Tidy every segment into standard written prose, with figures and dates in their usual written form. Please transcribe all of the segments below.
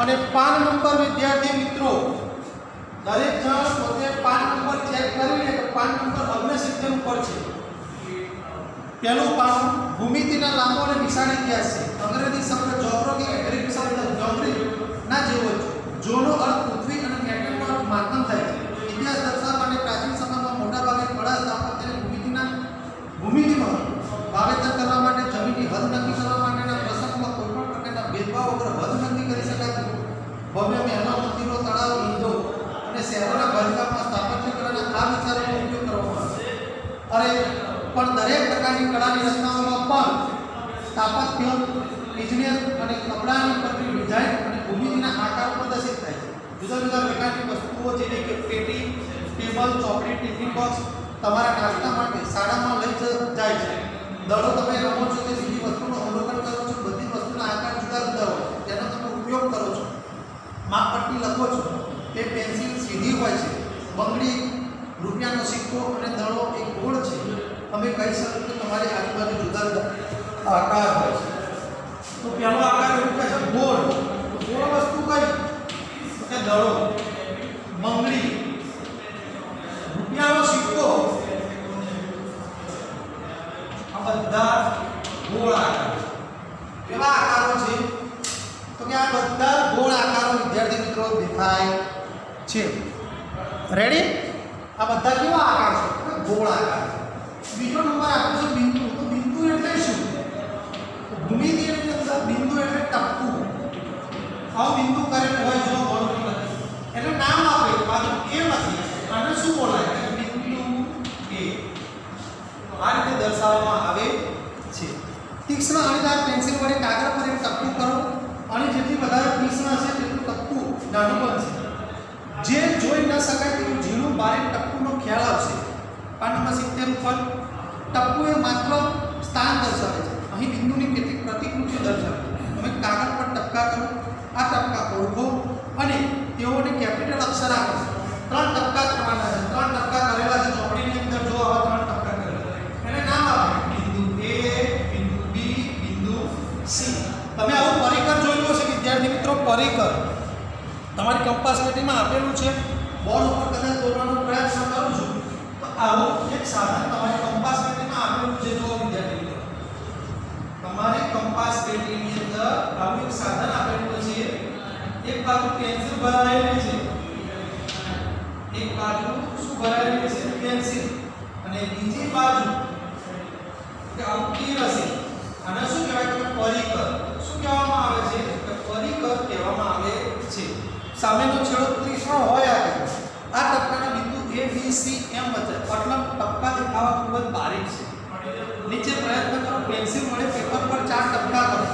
અને PAN number વિદ્યાર્થી મિત્રો દરેક જણ પોતે પાન નંબર ચેક કરી લે તો પાન નંબર 69 ઉપર છે. પહેલું પાનું ભૂમિતિના લાંબો અને વિશાળ ઇતિહાસ છે. અંગ્રેજી શબ્દ જોગ્રાફી કે ગ્રીક શબ્દ જોગ્રી ના જેવો છે. જોનો અર્થ પૃથ્વી અને મેટરનો અર્થ માધ્યમ થાય છે. ઇતિહાસ દર્શાવવા માટે પ્રાચીન સમયમાં મોટા ભાગે કળા સ્થાપત્યની ભૂમિતિમાં વાવેતર કરવા માટે જમીનની હદ નક્કી કરવા માટેના પ્રસંગમાં કોઈપણ પ્રકારના ભેદભાવ વગર હદ નક્કી કરી શકાય. ભવ્ય મહેલો, મંદિરો, તળાવ, લીંધો અને શહેરોના બાંધકામમાં સ્થાપત્ય કળાના આ વિચારોનો ઉપયોગ કરવામાં આવે છે. પણ દરેક પ્રકારની કળાની રચનાઓમાં પણ સ્થાપત્ય, ઇજનેર અને કપડાની પરથી ડિઝાઇન અને ભૂમિતિના આકારો પ્રદર્શિત થાય છે. જુદા જુદા પ્રકારની વસ્તુઓ જેવી કે પેટી, ટેબલ, ચોકડી, ટિફિન બોક્સ તમારા નાસ્તા માટે શાળામાં લઈ જાય છે. દડો તમે રમો છો કે બીજી વસ્તુનું અવલોકન કરો છો, બધી વસ્તુના આકાર જુદા જુદા હોય તેનો તમે ઉપયોગ કરો છો. માપપટ્ટી લખો છો, તે પેન્સિલ સીધી હોય છે. બંગડી, રૂપિયાનો સિક્કો અને દડો એક ગોળ છે. અમે કહી શકીએ કે તમારી આજુબાજુ જુદા જુદા આકાર હોય છે. તો પહેલો આકાર એવું કહે છે ગોળ. ગોળ વસ્તુ કઈ કે દડો, બંગડી, રૂપિયાનો સિક્કો, આ બધા ગોળ આકાર. કેવા આકારો છે તો કે આ બધા ગોળ આકારો વિદ્યાર્થી મિત્રો દેખાય છે. રેડી? આ બધા કેવા આકાર છે? ગોળ આકાર. બીજો નંબર આપ્યો છે બિંદુ. તો બિંદુ એટલે શું? તો ભૂમિતિની અંદર બિંદુ એટલે ટપકું. આ બિંદુ કરેલું હોય જો બોલતું નથી એટલે નામ આપે બાજુ એ નથી. આને શું બોલાય? બિંદુ એ. આ રીતે દર્શાવવામાં આવે છે. તીક્ષ્ણ અણીદાર પેન્સિલ વડે કાગળ પર એક ટપકું કરો અને જેટલી વધારે તીક્ષ્ણ હશે તેટલું ટપકું નાનું બનશે. જે જોઈ ન શકાય તેવું ઝીણું બારીક ટપકુનો ખ્યાલ આવશે. પાન નંબર 70 ઉપર ટપકું એ માત્ર સ્થાન દર્શાવે છે. અહીં બિંદુની કેટલીક પ્રતિકૃતિઓ દર્શાવે છે. તમે કાગળ પર ટપકા કરો, આ ટપકા ઓળખો અને તેઓને કેપિટલ અક્ષર આપો. 3 ટપકા કરવાના છે. 3 ટપકા કરેલા છે ચોપડીની અંદર. જો આવા 3 ટપકા કરેલા એને નામ આપો. બિંદુ A, બિંદુ B, બિંદુ C. તમે આવું પરિકર જોયેલું હશે વિદ્યાર્થી મિત્રો. પરિકર તમારી કંપાસ પેટીમાં આપેલું છે. બોર્ડ ઉપર કદાચ દોરવાનો પ્રયાસ કરું છું તો આવું એક સાધન તમારી કંપાસ પેટીમાં આપેલું છે. જો વિદ્યાર્થી મિત્રો તમારી કંપાસ પેટીની અંદર આવું એક સાધન આપેલું છે. એક બાજુ પેન્સિલ ભરાયેલી છે, એક બાજુ શું ભરાયેલી છે? પેન્સિલ. અને બીજી બાજુ કે આવું તીર હશે. આને શું કહેવાય? કે પરિકર. શું કહેવામાં આવે છે? કે પરિકર કહેવામાં આવે છે. સામેનો છેડો ત્રિકોણ હોય આ ટપકાના બિંદુ A, B, C એમ વચ્ચે મતલબ ટપકા દેખાવા ખૂબ જ બારીક છે. નીચે પ્રયત્ન કરો પેન્સિલ વડે પેપર પર 4 ટપકા કરો.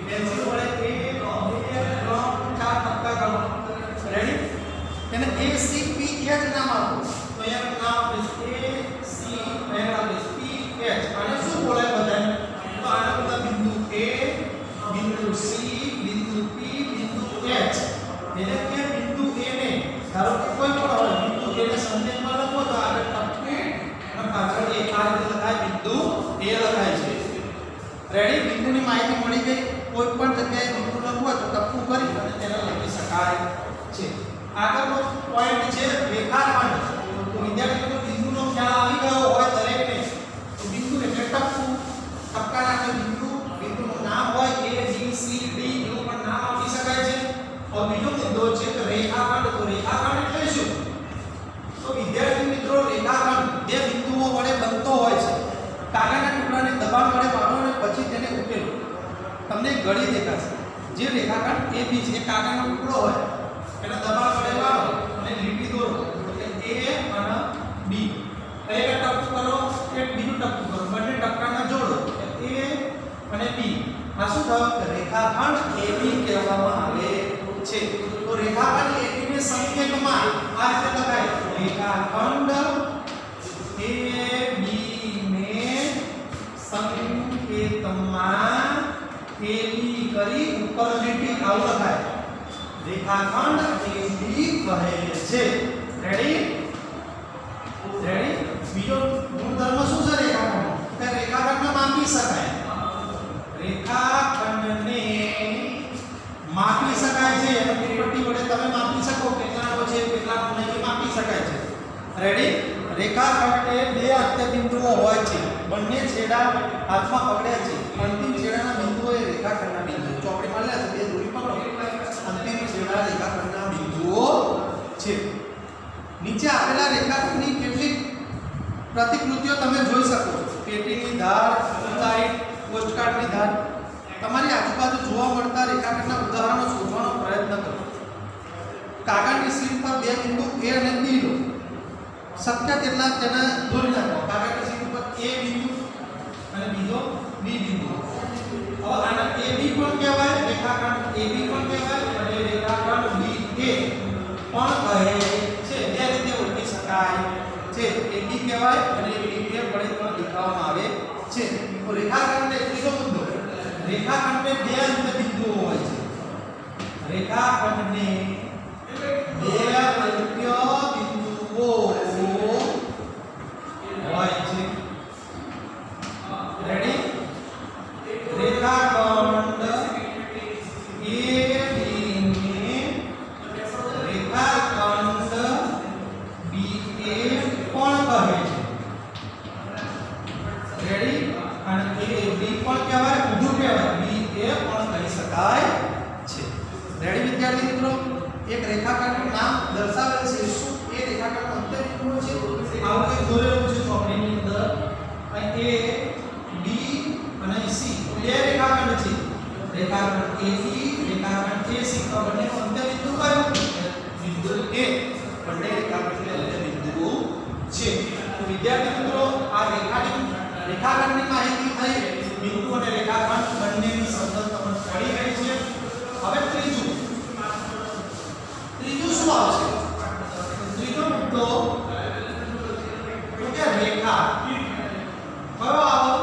પેન્સિલ વડે 1 2 3 4 ટપકા કરો. રેડી? એને A, C, P, H નામ આપો. તો અહીંયા નામ આપીશ A, C, અહીંયા આપીશ P, H. આને શું બોલાય બધાને? તો આના બધા બિંદુ A, બિંદુ C, બિંદુ P, બિંદુ H. એટલે કે બિંદુ A ને ધારો કે કોઈ પણ હોય બિંદુ A ને સંકેતમાં લખો તો આગળ ટપકી અને પાછળ એક આ રીતે લખાય બિંદુ A લખાય છે. રેડી? બિંદુની માહિતી મળી ગઈ. કોઈ પણ જગ્યાએ બિંદુ લખવું હોય તો ટપકું કરી અને તેને લખી શકાય છે. આગળનો પોઈન્ટ છે રેખાખંડ. તો વિદ્યાર્થી મિત્રો બિંદુનો ખ્યાલ આવી ગયો હોય દરેકને. તો બિંદુ એટલે ટપકું. ટપકાના આપણે બિંદુનું નામ હોય A, B, C, D એવું પણ નામ આપી શકાય છે. और બીજો મુદ્દો છે કે રેખાખંડ. તો રેખાખંડ એટલે શું? તો વિદ્યાર્થી મિત્રો રેખાખંડ બે બિંદુઓ વડે બનતો હોય છે. કાગળના ટુકડાને દબાણ વડે મારો અને પછી તેને ઉકેલો. તમને ગળી દેખાશે. જે રેખાખંડ AB છે એ કાગળનો ટુકડો હોય એને દબાણ વડે મારો અને લીટી દોરો એટલે A અને B. એક ટપકું કરો, એક બીજું ટપકું કરો, બંને ટપકાને જોડો એટલે A અને B. આ શું થયું? રેખાખંડ AB કહેવામાં આવે છે. તો રેખાખંડ AB ને સંકેતમાં આ રીતે લખાય. રેખાખંડ AB ને સંકેતમાં AB કરી ઉપર લીટી આવું લખાય. રેખાખંડ AB કહે છે. રેડી? રેડી? બીજો ગુણધર્મ શું છે રેખાખંડ? કે રેખાખંડને માપી શકાય. રેખાખંડને માપી શકાય રેડી? રેખાખંડને બે અંત્યબિંદુઓ હોય છે. બંને છેડા હાથમાં પકડ્યા છે. અંતિમ છેડાના બિંદુઓ એ રેખાખંડના બિંદુઓ. ચોકડીમાં લે બે દોરી પકડો. અંતિમ છેડા રેખાખંડના બિંદુઓ છે. નીચે આપેલા રેખાખંડની કેટલીક પ્રતિકૃતિઓ તમે જોઈ શકો છો. પેટીની ધાર, ઊંચાઈ, પોસ્ટકાર્ડની ધાર. તમારી આજુબાજુ જોવા મળતા રેખાખંડના ઉદાહરણો શોધવાનો પ્રયત્ન કરો. કાગળની શીટ પર બે બિંદુ A અને B લો. શક્ય તેટલા તેને દોરી નાખો. કાગળની શીટ પર A બિંદુ અને બીજો B બિંદુ. હવે આને AB પણ કહેવાય, રેખાખંડ AB પણ કહેવાય અને રેખાખંડ BA પણ કહે છે. બે રીતે ઓળખી શકાય છે. AB કહેવાય અને BA વડે પણ દેખાવામાં આવે છે. તો રેખાખંડને ત્રીજો મુદ્દો, રેખાખંડને બે અંત્યબિંદુઓ હોય છે. રેખાખંડને બે અંત્યબિંદુઓ હોય છે. રેડી? રેખાખંડ AB ને રેખાખંડ BA પણ કહે છે. રેડી? અને AB પણ કહેવાય, ઊંધું કહેવાય, BA પણ કહી શકાય છે. રેડી વિદ્યાર્થી મિત્રો? એક રેખાખંડનું નામ દર્શાવેલ છે. શું એ રેખાખંડ અંત્યબિંદુઓ છે? આવું કંઈક દોરેલું છે ચોકડીની અંદર. અહીં A, B અને C બે રેખાખંડ છે. રેખાખંડ AB, રેખાખંડ AC. તો બંનેનું અંત્યબિંદુ કયું? બિંદુ A. બંને રેખાખંડના અંત્યબિંદુઓ છે. તો વિદ્યાર્થી મિત્રો, આ રેખાખંડની માહિતી થઈ. બિંદુ અને રેખાખંડ બંનેની સમજ તમને પડી ગઈ છે. હવે ત્રીજું શું આવશે? ત્રીજો મુદ્દો તો કે રેખા. કયો આવો?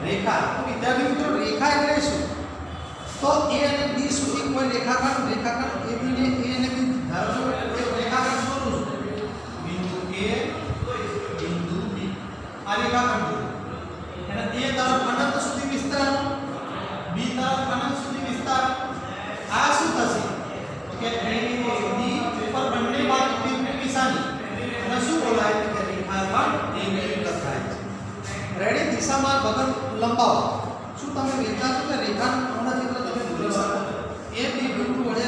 રેખા. તો વિદ્યાર્થી મિત્રો, રેખા એટલે શું? તો A અને B સુધી કોઈ રેખાખંડ AB ને A અને B ધારો છો એક રેખાખંડ દોરું છું. બિંદુ A, બિંદુ B. આ રેખાખંડ અને A તરફ અનંત સુધી વિસ્તાર, B તરફ અનંત સુધી વિસ્તાર. આ શું થશે? કે A, B ઉપર બંને બાજુ નિશાની અને શું બોલાય કે રેખાખંડ AB લખાય છે. રેડી? દિશામાં વગર લંબાવો. શું તમે વિચાર છો કે રેખાખંડના ચિત્ર તમે દોરી શકો? A, B બિંદુ વડે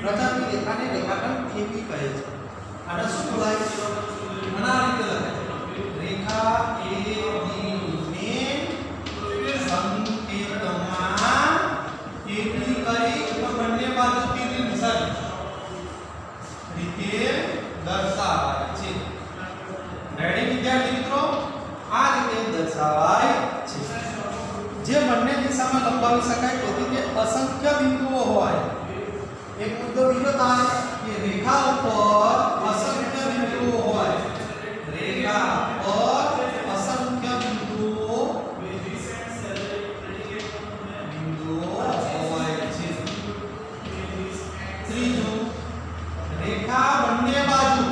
રચાતી રેખાને રેખાખંડ AB કહે છે. આને શું બોલાય છે? આના રીતે લખાય રેખા A, B ને સંકેતમાં AB કરી બંને બાજુ તીરની નિશાની રીતે દર્શાવાય છે. રેડી વિદ્યાર્થી મિત્રો? આ રીતે દર્શાવાય છે. જે બંને દિશામાં લંબાવી શકાય તેથી તે અસંખ્ય બિંદુઓ હોય. એક મુદ્દો બીજો થાય કે રેખા ઉપર અસંખ્ય બિંદુઓ હોય. રેખા પર અસંખ્ય બિંદુઓ હોય છે. ત્રીજું, રેખા બંને બાજુ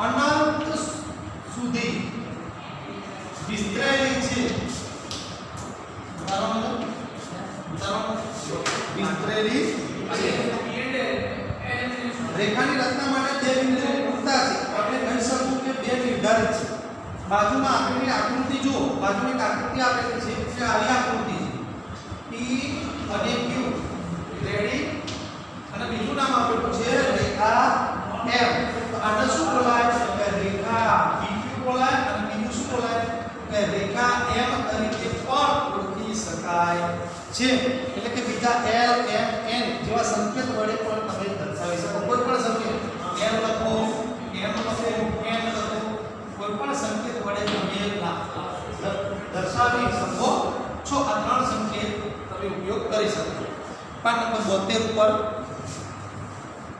અનંત સુધી વિસ્તરેલી છે. વિસ્તરેલી છે. રેખાની રચના માટે બે બિંદુઓ પૂરતા છે. આપણે કહી શકું કે બે નિર્ધારિત છે. બાજુમાં આપેલી આકૃતિ જુઓ. બાજુમાં એક આકૃતિ આપેલી છે. જે આવી આકૃતિ છે. P અને Q. રેડી? અને બીજું નામ આપેલું છે રેખા M. તો આને શું બોલાય? કે રેખા PQ બોલાય. અને બીજું શું બોલાય? કે રેખા M તરીકે પણ ઓળખી શકાય છે. એટલે કે બીજા L, M, N જેવા સંકેત વડે પણ તમે દર્શાવી શકો. કોઈ પણ સંકેત M લખો, M લખો, N લખો, કોઈ પણ સંકેત વડે તમે દર્શાવી શકો છો. આ ત્રણ સંકેત તમે ઉપયોગ કરી શકો. પાઠ નંબર 72 ઉપર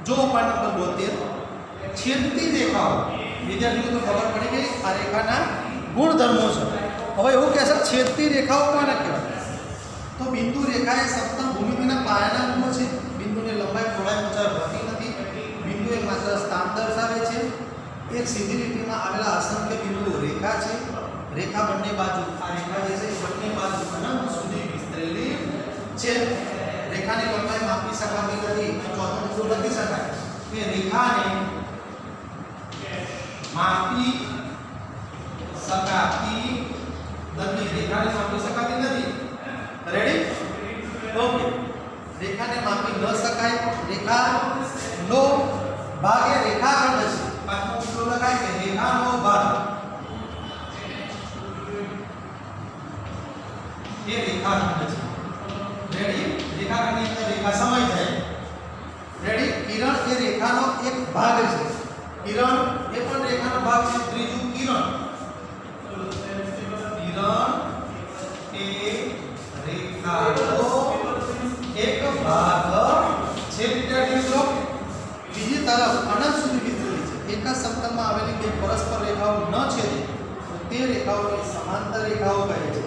જો પાઠ નંબર 72 છેદતી રેખાઓ. વિદ્યાર્થીઓ તો ખબર પડી ગઈ આ રેખાના ગુણધર્મો છે. હવે એવું કહે છે છેદતી રેખાઓ કોને કહેવાય? તો બિંદુ રેખા એ સપ્તમ ભૂમિતિના પાયાના ગુણો છે. બિંદુની લંબાઈ, પહોળાઈ, ઊંચાઈ હોતી નથી. બિંદુ એ માત્ર સ્થાન દર્શાવે છે. એક સીધી લીટીમાં આવેલા અસંખ્ય બિંદુઓ રેખા છે. રેખા બંને બાજુ, આ રેખા જે છે બંને બાજુ અનંત સુધી વિસ્તરેલી છે. રેખાની લંબાઈ માપી શકાતી નથી. ચોથો મુદ્દો લખી શકાય એ રેખાને માપી શકાતી નથી. રેખાને માપી શકાતી નથી. રેડી? ઓકે. રેખાને માપી ન શકાય. રેખાનો ભાગ એ રેખાખંડ છે. પાછો ઉલ્ટો લખાય કે રેખાનો ભાગ એ રેખાખંડ છે. રેડી? રેખાખંડની અંદર રેખા સમાઈ જાય. રેડી? કિરણ એ રેખાનો એક ભાગ છે. કિરણ એ પણ રેખાનો ભાગ છે. ત્રીજું કિરણ એ રેખાનો એક ભાગ છે. વિદ્યાર્થી મિત્રો, બીજી તરફ અનંત સુધી વિસ્તરેલી છે. એક જ સમતલમાં આવેલી બે પરસ્પર રેખાઓ ન છેદે તો તે રેખાઓને સમાંતર રેખાઓ કહે છે.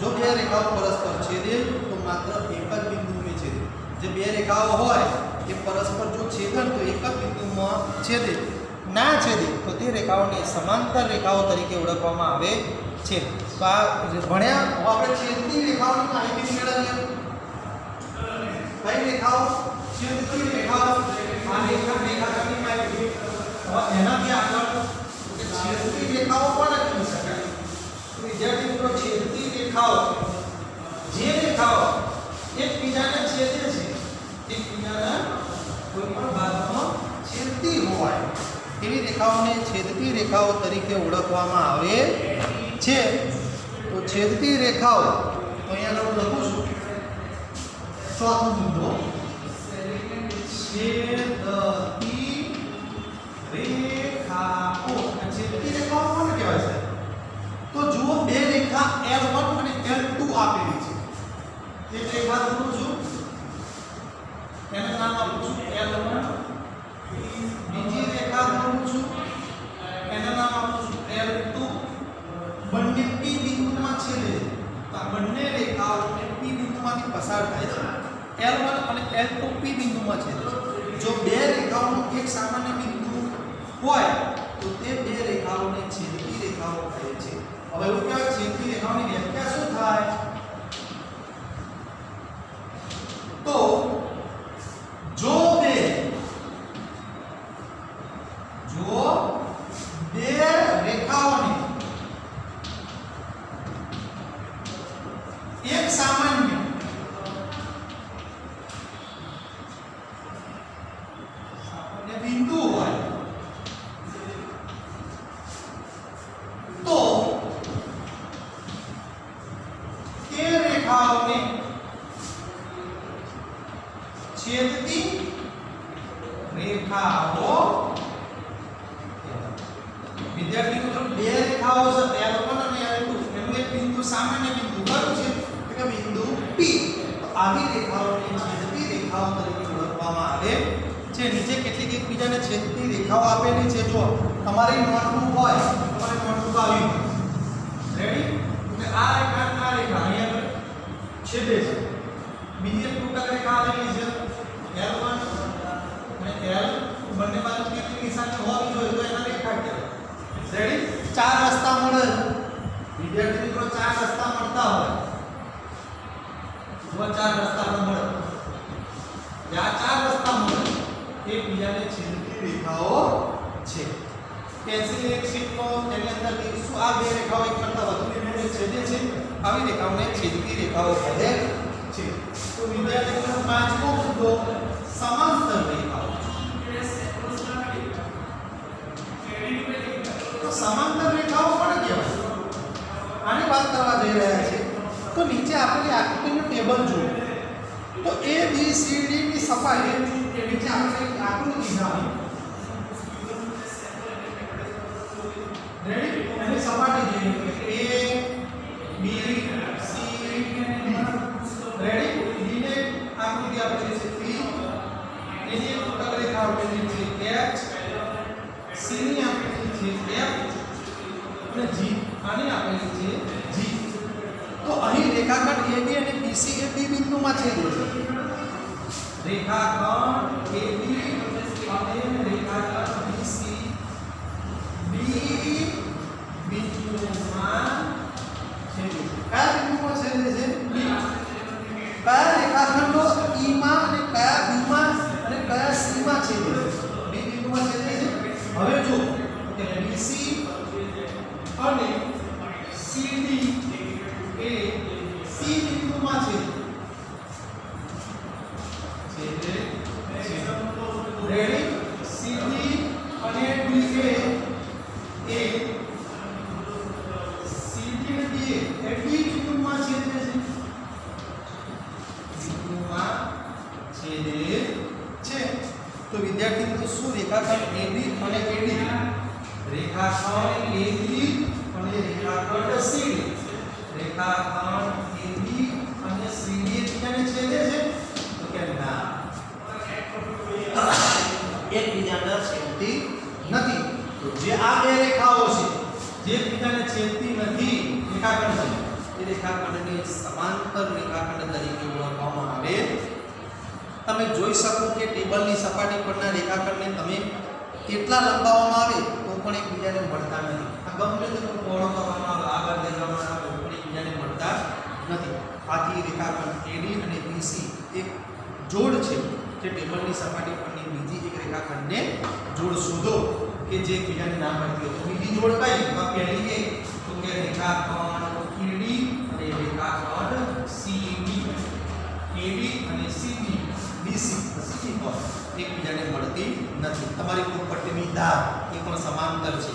જો બે રેખાઓ પરસ્પર છેદે તો માત્ર એક જ બિંદુને છેદે. જે બે રેખાઓ હોય એ પરસ્પર જો છેદન તો એક જ બિંદુમાં છેદે. ના છેદે તો તે રેખાઓને સમાંતર રેખાઓ તરીકે ઓળખવામાં આવે છે. તો આ ભણ્યા. આપણે છેદતી રેખાઓની માહિતી મેળવીએ. કઈ રેખાઓ? છેદતી રેખાઓ. આ રેખાખંડની માહિતી. હવે એનાથી આગળ છેદતી રેખાઓ પણ લખી શકાય. વિદ્યાર્થી મિત્રો, છેદતી રેખાઓ જે રેખાઓ એકબીજાને છેદે છે, એકબીજાના કોઈ પણ ભાગમાં છેદતી હોય એવી રેખાઓને છેદતી રેખાઓ તરીકે ઓળખવામાં આવે છે. તો છેદતી રેખાઓ તો અહીંયા હું લખું છું. ચોથો મુદ્દો છેદતી રેખાઓ. છેદતી રેખાઓ કોને કહેવાય છે? તો જુઓ, બે રેખા L1 અને L2 આપેલી છે. એક રેખા દોરું છું, એનું નામ આપું છું L1. બીજી રેખા દોરું છું, એનું નામ આપું છું L2. બંને P બિંદુમાં છેદે છે. તો આ બંને રેખાઓ P બિંદુમાંથી પસાર થાય છે. L1 અને L2 P બિંદુમાં છેદે છે. જો બે રેખાઓનું એક સામાન્ય બિંદુ હોય તો તે બે રેખાઓને છેદતી રેખાઓ કહે છે. હવે એવું કહેવાય, છેદતી રેખાઓની વ્યાખ્યા શું થાય? તો જો બે રેખાઓને એક સામાન્ય બિંદુ હોય તો તે રેખાઓને છેદતી રેખાઓ. વિદ્યાર્થી મિત્રો, બે રેખાઓ છે L1 અને L2. એનું એક બિંદુ સામાન્ય બિંદુ કયું છે? કે બિંદુ P. તો આવી રેખાઓને છેદતી રેખાઓ તરીકે ઓળખવામાં આવે છે. નીચે કેટલીક એકબીજાને છેદતી રેખાઓ આપેલી છે. જો તમારી નોટબુક હોય, તમારી નોટબુક આવી રેડી, એટલે આ રેખા અહીંયા છેદે છે. બીજી એક તૂટક રેખા આવેલી છે L1 અને L બંને બાજુ કેટલી નિશાની હોવી જોઈએ તો એના રેખા કહેવાય. રેડી? ચાર રસ્તા મળે. વિદ્યાર્થી મિત્રો, ચાર રસ્તા મળતા હોય તો ચાર રસ્તા મળે. આ ચાર રસ્તા મળે એ બીજાને છેદતી રેખાઓ છે. પેન્સિલ એક શીટનો તેની અંદર શું આ બે રેખાઓ એક કરતા વધુ બિંદુને છેદે છે. આવી રેખાઓને છેદતી રેખાઓ કહે છે. તો વિદ્યાર્થી મિત્રો, પાંચમો મુદ્દો સમાંતર રેખાઓ. તો સમાંતર રેખાઓ કોને કહેવાય? આની વાત કરવા જઈ રહ્યા છે. તો નીચે આપેલી આકૃતિનું ટેબલ જુઓ. તો A B C D ની સપાટી નીચે આપણે આકૃતિ જાણી. રેડી? એની સપાટી જોઈએ A B C D. Ready? D ને આકૃતિ આપેલી છે P. એની એક તૂટક રેખા આપેલી છે H. C ની આપેલી છે F અને G. આની આપેલી છે G. તો અહીં રેખાખંડ AB અને BC એ B બિંદુમાં છેદે છે. રેખાખંડ AB અને રેખાખંડ BC B બિંદુમાં છેદે છે. કયા બિંદુમાં છેદે છે? B. કયા રેખાખંડો E માં અને કયા B માં અને કયા C માં છેદે છે? હવે જો કે BC અને CD એ C બિંદુમાં છે રેડી CD અને DA એ CD અને DA એ D બિંદુમાં છેદે છે બિંદુમાં છેદે છે તો વિદ્યાર્થી મિત્રો શું રેખાખંડ AB અને AD રેખાખંડ AB અને રેખાખંડ CD રેખાખંડ AB અને CD એકબીજાને છેદે છે તો કે ના એકબીજાને છેદતી નથી તો જે આ બે રેખાઓ છે જે એકબીજાને છેદતી નથી રેખાખંડ છે એ રેખાખંડને સમાંતર રેખાખંડ તરીકે ઓળખવામાં આવે તમે જોઈ શકો કે ટેબલની સપાટી પરના રેખાખંડને તમે કેટલા લંબાવવામાં આવે તો પણ એકબીજાને મળતા નથી આ ગમે તેટલું પહોળો કરવામાં આવે આગળ લઈ જવામાં આવે તો પણ એકબીજાને મળતા નથી આથી રેખાખંડ AD અને BC એક જોડ છે જે ટેબલની સપાટી પરની બીજી એક રેખાખંડને જોડ શોધો કે જે એકબીજાને ના મળતી હોય તો બીજી જોડ કઈ તો પહેલી એ તો કે રેખાખંડ AD અને રેખાખંડ CD AD અને CD BC CD પર એકબીજાને મળતી નથી તમારી પટ્ટીની ધાર એ પણ સમાંતર છે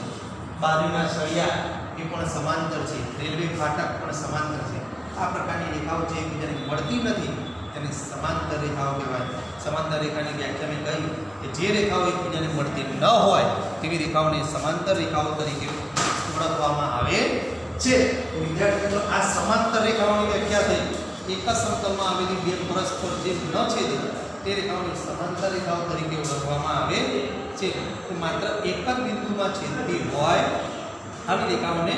બાજુના સળિયા એ પણ સમાંતર છે રેલવે ફાટક પણ સમાંતર છે આ પ્રકારની રેખાઓ જે એકબીજાને મળતી નથી તેને સમાંતર રેખાઓ કહેવાય સમાંતર રેખાની વ્યાખ્યા મેં કહી કે જે રેખાઓ એકબીજાને મળતી ન હોય તેવી રેખાઓને સમાંતર રેખાઓ તરીકે ઓળખવામાં આવે છે તો વિદ્યાર્થી મિત્રો આ સમાંતર રેખાઓની વ્યાખ્યા થઈ એક જ સમતલમાં આવેલી બે પરસ્પર જે ન છેદે તે રેખાઓને સમાંતર રેખાઓ તરીકે ઓળખવામાં આવે છે તો માત્ર એક જ બિંદુમાં છેદતી હોય આવી રેખાઓને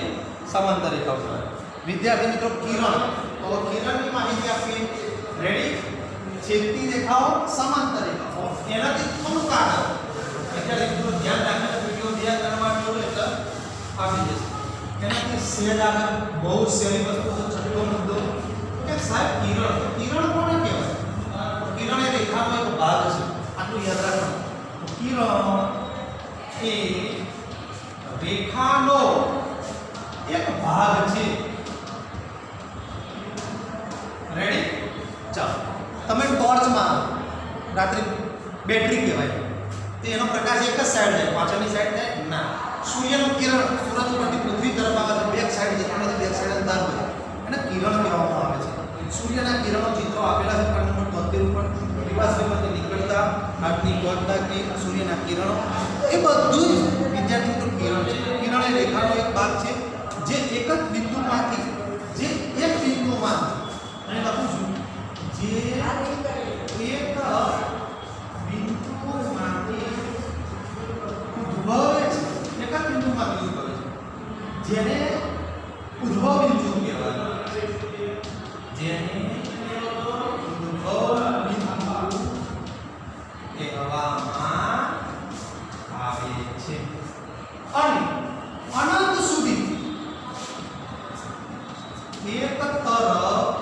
સમાંતર રેખાઓ કહેવાય વિદ્યાર્થી મિત્રો કિરણ તો કિરણની માહિતી આપીએ રેડી છેદતી રેખાઓ સમાંતર રેખાઓ એનાથી થોડુંક આગળ વિદ્યાર્થી મિત્રો ધ્યાન રાખીને વિડિયો ધ્યાન કરવા જોડે એટલે આવી જશે એનાથી સહેજ આગળ બહુ સહેલી વસ્તુ છે છઠ્ઠો મુદ્દો કે સાહેબ કિરણ કોને કહેવાય કિરણ એ રેખાનો એક ભાગ છે આટલું યાદ રાખો કિરણ એ રેખાનો એક ભાગ છે રેડી ચાલો તમે ટોર્ચમાં રાત્રે બેટરી કહેવાય તો એનો પ્રકાશ એક જ સાઈડ જાય પાછળની સાઈડ જાય ના સૂર્યનું કિરણ સૂરજ ઉપરથી પૃથ્વી તરફ આવે છે બેક સાઈડ જેટલાથી બેક સાઈડ અંતર હોય એને કિરણ કહેવામાં આવે છે સૂર્યના કિરણો ચિત્રો આપેલા છે કાર્ડ નંબર 73 ઉપર દિવાસમાંથી નીકળતા આજની ગોળતા કે સૂર્યના કિરણો એ બધું જ વિદ્યાર્થી મિત્રો કિરણ છે કિરણ એ રેખાનો એક ભાગ છે જે એક જ બિંદુમાંથી જે એક બિંદુમાં અને લખું છું જે એક બિંદુમાંથી ઉદ્ભવે છે એક જ બિંદુમાંથી ઉદ્ભવે છે જેને ઉદ્ભવ બિંદુ કહેવાય જેને ઉદ્ભવ બિંદુ કહેવામાં આવે છે અને અનંત સુધી એક તરફ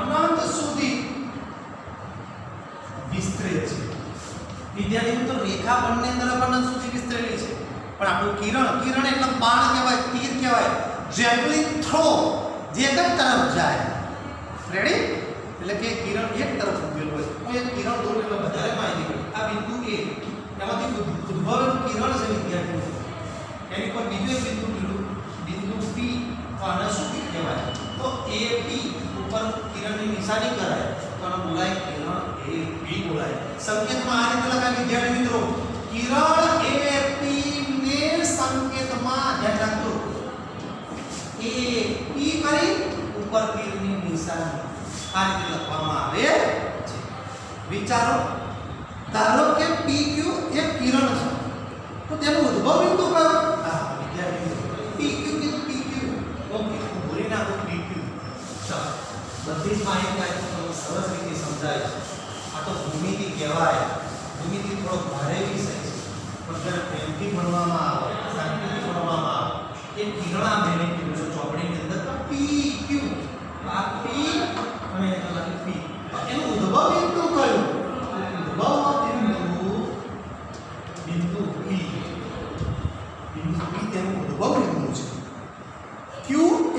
અનંત સુધી વિસ્તરે છે વિદ્યાર્થી મિત્રો રેખા બંને તરફ અનંત સુધી વિસ્તરેલી છે પણ આપણું કિરણ એટલે બાણ કહેવાય તીર કહેવાય જેવલિન થ્રો જે એક તરફ જાય રેડી એટલે કે કિરણ એક તરફ ઉભેલું હોય હું એક કિરણ દોરું એટલે વધારે માહિતી કરું આ બિંદુ A એમાંથી ઉદ્ભવેલું કિરણ છે વિદ્યાર્થી એની પર બીજું એક બિંદુ P તો આને શું કહેવાય તો AP ઉપર કિરણની નિશાની કરાય તો આને બોલાય કિરણ AP બોલાય સંકેતમાં આ રીતે લખાય વિદ્યાર્થી મિત્રો કિરણ AP ને સંકેતમાં ધ્યાન રાખજો AP કરી ઉપર કિરણની નિશાની આ રીતે લખવામાં આવે છે વિચારો ધારો કે PQ એક કિરણ છે તો તેનો ઉદ્ભવ બિંદુ કયો હા વિદ્યાર્થી PQ કીધું PQ ઓકે હું ભૂલી નાખું PQ ચાલો બધી જ માહિતી આ તમને સરસ રીતે સમજાય છે આ તો ભૂમિતિ કહેવાય ભૂમિતિ થોડો ભારે વિષય છે પણ જ્યારે પ્રેમથી ભણવામાં આવે શાંતિથી ભણવામાં આવે એ કિરણા મેને કીધું છે ચોપડીની અંદર તો PQ આ P અને એનાથી P એનું ઉદ્ભવ બિંદુ કયું ઉદ્ભવ બિંદુ બિંદુ P તેનું ઉદ્ભવ બિંદુ છે. Q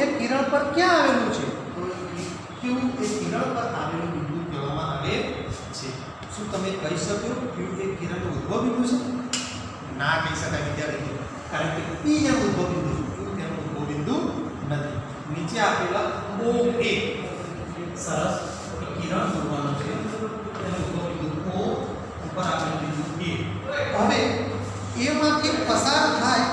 એ કિરણ પર ક્યાં આવેલું છે? તો Q એ કિરણ પર આવેલું બિંદુ કહેવામાં આવે છે. શું તમે કહી શકો Q એ કિરણનું ઉદ્ભવ બિંદુ છે? ના કહી શકાય વિદ્યાર્થી, કારણ કે P એનું ઉદ્ભવ બિંદુ છે, Q તેનું ઉદ્ભવ બિંદુ નથી. નીચે આપેલા OA સરસ કિરણ દોરવાનું છે, તેનું ઉદ્ભવ બિંદુ O, ઉપર આપેલું બિંદુ A. હવે A માંથી પસાર થાય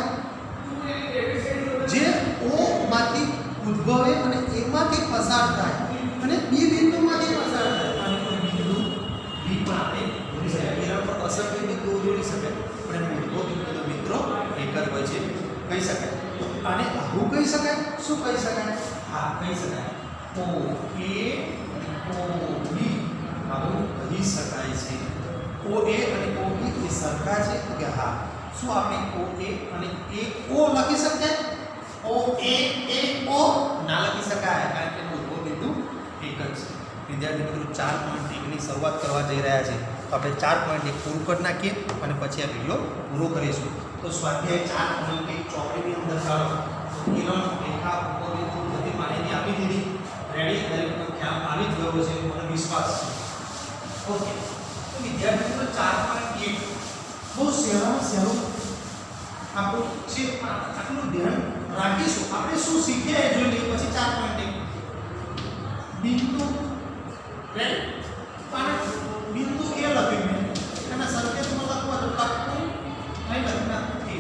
જે O માંથી ઉદ્ભવે અને A માંથી પસાર થાય અને B બિંદુમાંથી પસાર થાય અને કોઈ બિંદુ B પણ આપણે દોરી શકાય. કિરણ પર અસર કોઈ બિંદુ દોરી શકાય, પણ એનો ઉદ્ભવ બિંદુ તો મિત્રો એક જ હોય છે કહી શકાય. આને આવું કહી શકાય? શું કહી શકાય? હા કહી શકાય. O A O B આવું કહી શકાય છે. O A અને O B એ સરખા છે કે હા? શું આપણે O A અને A O લખી શકીએ? O A A O ના લખી શકાય, કારણ કે એનો ઉદ્ભવ બિંદુ એક જ છે. વિદ્યાર્થી મિત્રો 4.1 ની શરૂઆત કરવા જઈ રહ્યા છે, તો આપણે 4.1 પૂરું કરી નાખીએ અને પછી આ વિડીયો પૂરો કરીશું. તો સ્વાધ્યાય 4.1 ચોપડીની અંદર ચાલો કિરણ, રેખા, ઉપબિંદુ બધી માહિતી આપી દીધી. રેડી? દરેકનો ખ્યાલ આવી જ ગયો છે મને વિશ્વાસ છે. ઓકે, તો વિદ્યાર્થી મિત્રો 4.1 બહુ સહેલું આપણું છે, આટલું ધ્યાન રાખીશું. આપણે શું શીખ્યા એ જોઈ લઈએ પછી 4.1 બિંદુ. રેડી? અને બિંદુ એ લખ્યું મેં, એના સંકેતમાં લખવા તો લખવું નહીં લખના એ.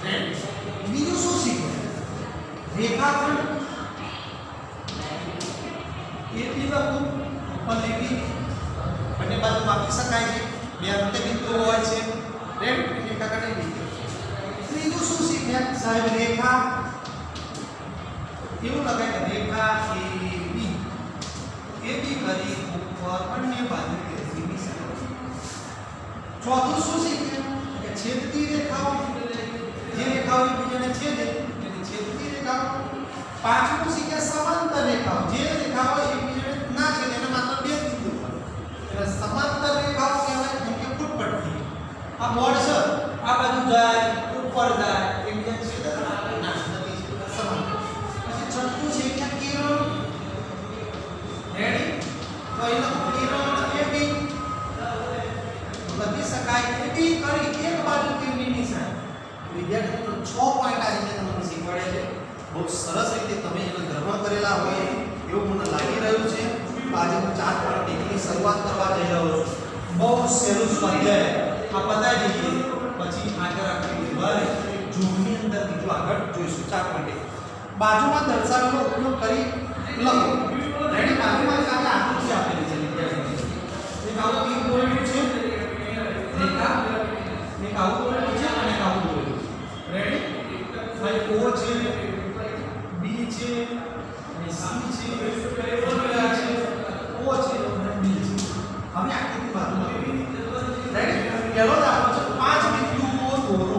રેડી? બીજું શું શીખ્યા? રેખાખંડ એ બી લખવું અને બી બંને બાજુ આપી શકાય છે, બે અંતે બિંદુઓ હોય છે. રેડી? રેખાખંડ એ બી. ત્રીજું શું શીખ્યા સાહેબ? રેખા એવું લખાય કે રેખા AB કરી ઉપર બંને બાજુ કેન્દ્રની સાથે. ચોથું શું શીખ્યા કે છેદતી રેખાઓ, જે રેખાઓ એકબીજાને છેદે એટલે છેદતી રેખાઓ. પાંચમું શીખ્યા સમાંતર રેખાઓ, જે રેખાઓ એકબીજાને ના છેદે એના માત્ર બે બિંદુ હોય એટલે સમાંતર રેખાઓ કહેવાય. જેમ કે ફૂટપટ્ટી, આ બોર્ડ છે, આ બાજુ જાય ઉપર જાય એકબીજાને છેદે ના નથી સમાંતર. પછી છઠ્ઠું છે કે કિરણ. રેડી? તો એનો કિરણ એ બી લખી શકાય એ બી કરી એક બાજુ કિરણની નિશાની. વિદ્યાર્થી મિત્રો 6 પોઈન્ટ આ રીતે તમને શીખવાડે છે. બહુ સરસ રીતે તમે એને ગ્રહણ કરેલા હોય એવું મને લાગી રહ્યું છે. આજે હું 4.1 ની શરૂઆત કરવા જઈ રહ્યો છું. બહુ સહેલું સ્વાધ્યાય આ પતાવી દઈએ, પછી આગળ આપણે વિભાગ જોડની અંદર બીજું આગળ જોઈશું. 4.1 બાજુમાં દર્શાવેલો ઉપયોગ કરી લખો. રેડી? બાજુમાં કાલે આકૃતિ આપેલી છે વિદ્યાર્થી. એક આવું તીર દોરેલું છે, રેખા, એક આવું દોરેલું છે અને એક આવું દોરેલું છે. રેડી? ભાઈ O છે, B છે, અને C છે, O છે અને B છે. હવે આકૃતિ બાજુમાં રેડી? પહેલો દાખલો છે 5 બિંદુઓ દોરો.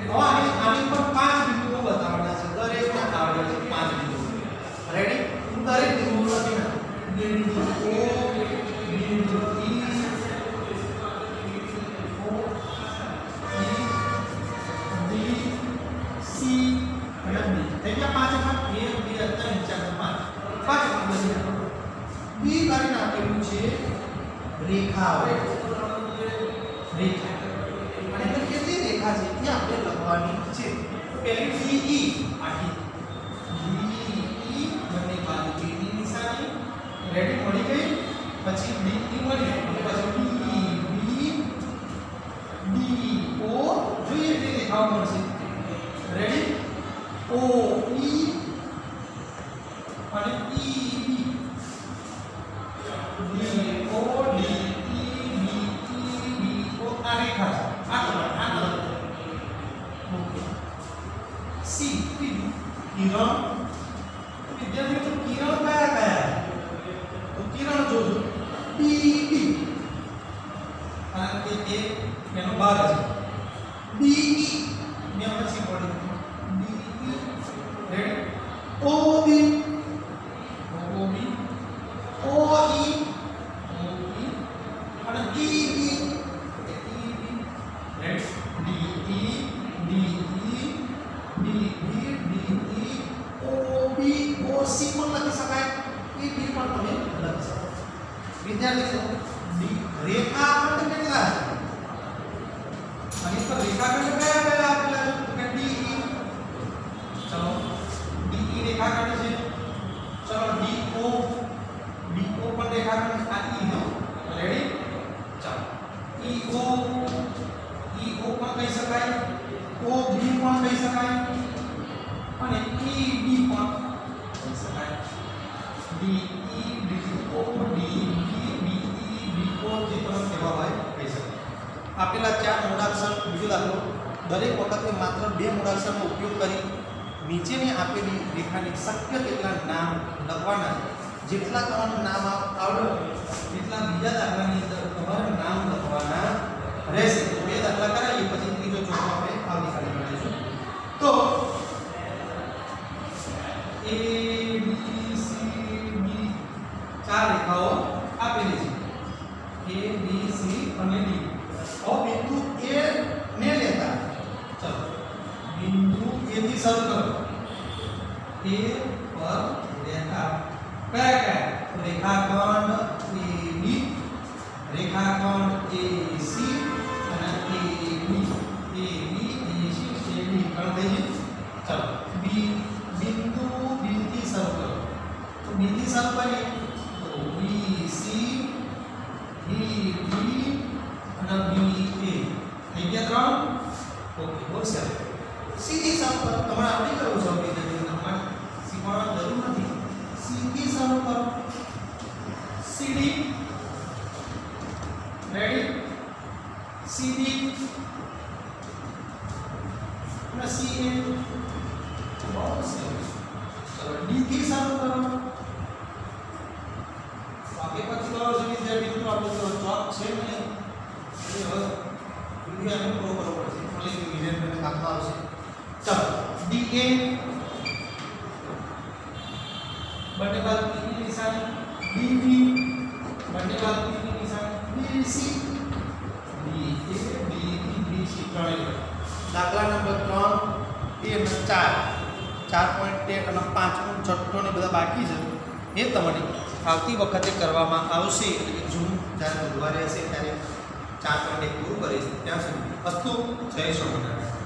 હવે આની પર 5 બિંદુઓ બતાવવાના છે, દરેકને આવડે છે 5 બિંદુઓ. રેડી? હું દરેક બિંદુ લખી નાખું. બિંદુ O, બિંદુ E, O, E, B, C અને B. થઈ ગયા 5 માં 1 2 3 4 5 5 માં લખી નાખો. B કરીને આપેલું છે રેખાઓ. રેખા અને તો કેટલી રેખા છે એ આપણે લખવાની છે. પહેલી DE આખી DE બંને બાજુ ની નિશાની. રેડી? મળી ગઈ. પછી DE મળી અને પછી DE B O જોઈએ તે રેખાઓ મળશે. રેડી? O E અને E B D O D E B O આ રેખા છે. આ ઓકે. C કિરણ. વિદ્યાર્થીઓ તો કિરણ કયા કયા? તો કિરણ જોજો B કારણ કે એ એનો ભાગ છે. B E ને પછી પડી B E. Ready? O B O E અને E B. Ready? D D B D E O B O C પણ લખી શકાય, એ બી પણ તમે લખી શકો. વિદ્યાર્થી મિત્રો ડી રેખાખંડ કેટલા છે? અહીં પર રેખાખંડ કયા કયા આપેલા છે? તો કે ડી ઈ, ચલો ડી ઈ રેખાખંડ છે. ચલો ડી ઓ પણ રેખાખંડ, આ ઈ નો રેડી. ચાલો ઈ ઓ પણ કહી શકાય, ઓ બી પણ કહી શકાય અને ઈ ડી પણ કહી શકાય. D E D O D B D E D O જે પણ કહેવા હોય કહી શકાય. આપેલા 4 મૂળાક્ષર, બીજો દાખલો, દરેક વખતે માત્ર 2 મૂળાક્ષરનો ઉપયોગ કરી નીચેની આપેલી રેખાની શક્ય તેટલા નામ લખવાના છે. જેટલા તમારું નામ આવડે એટલા બીજા દાખલાની અંદર તમારે નામ લખવાના રહેશે. તો 2 દાખલા કરાવીએ પછી ત્રીજો ચોથો આપણે આવતીકાલે કરીશું. તો એ બી સી ડી 4 રેખાઓ આપેલી છે, એ બી સી અને ડી. હવે બિંદુ એ ને લેતા, ચલો બિંદુ એ થી શરૂ કરો. એ પર લેતા કયા કયા? રેખાખંડ AB, રેખાખંડ AC અને AB, AC, AB ત્રણ થઈ ગઈ. ચાલો બિંદુ B થી શરૂ કરો. તો B થી શરૂ કરીએ તો BC, BD અને BA થઈ ગયા 3. ઓકે, બહુ સરસ. સીધી શરૂ કરો. તમારે આવડી કરવું છે વિદ્યાર્થીઓ, તમારે શીખવાની જરૂર નથી. સીધી શરૂ કરો. CD રેડી, CD અને CA. બહુ સરસ. ચલો D થી શરૂ કરો. આગે પછી કરો છો વિદ્યાર્થી મિત્રો, આપણે તો ચોક છે ને એ હવે વિડિયો એમ પૂરો કરવો પડશે, એટલે કે વિડિયો ને કાપવા આવશે. ચલો DA બંને બાજુ ની નિશાની, DB બંને બાજુ ની નિશાની, BC BA BC ત્રણેય. દાખલા નંબર 3 અને 4.1 અને 5 છઠ્ઠો ને બધા બાકી છે, એ તમારી આવતી વખતે કરવામાં આવશે. એટલે કે જૂન જ્યારે બુધવારે હશે ત્યારે 4.1 પૂરું કરીશ. ત્યાં સુધી અસ્તુ જય સ્વામિનારાયણ.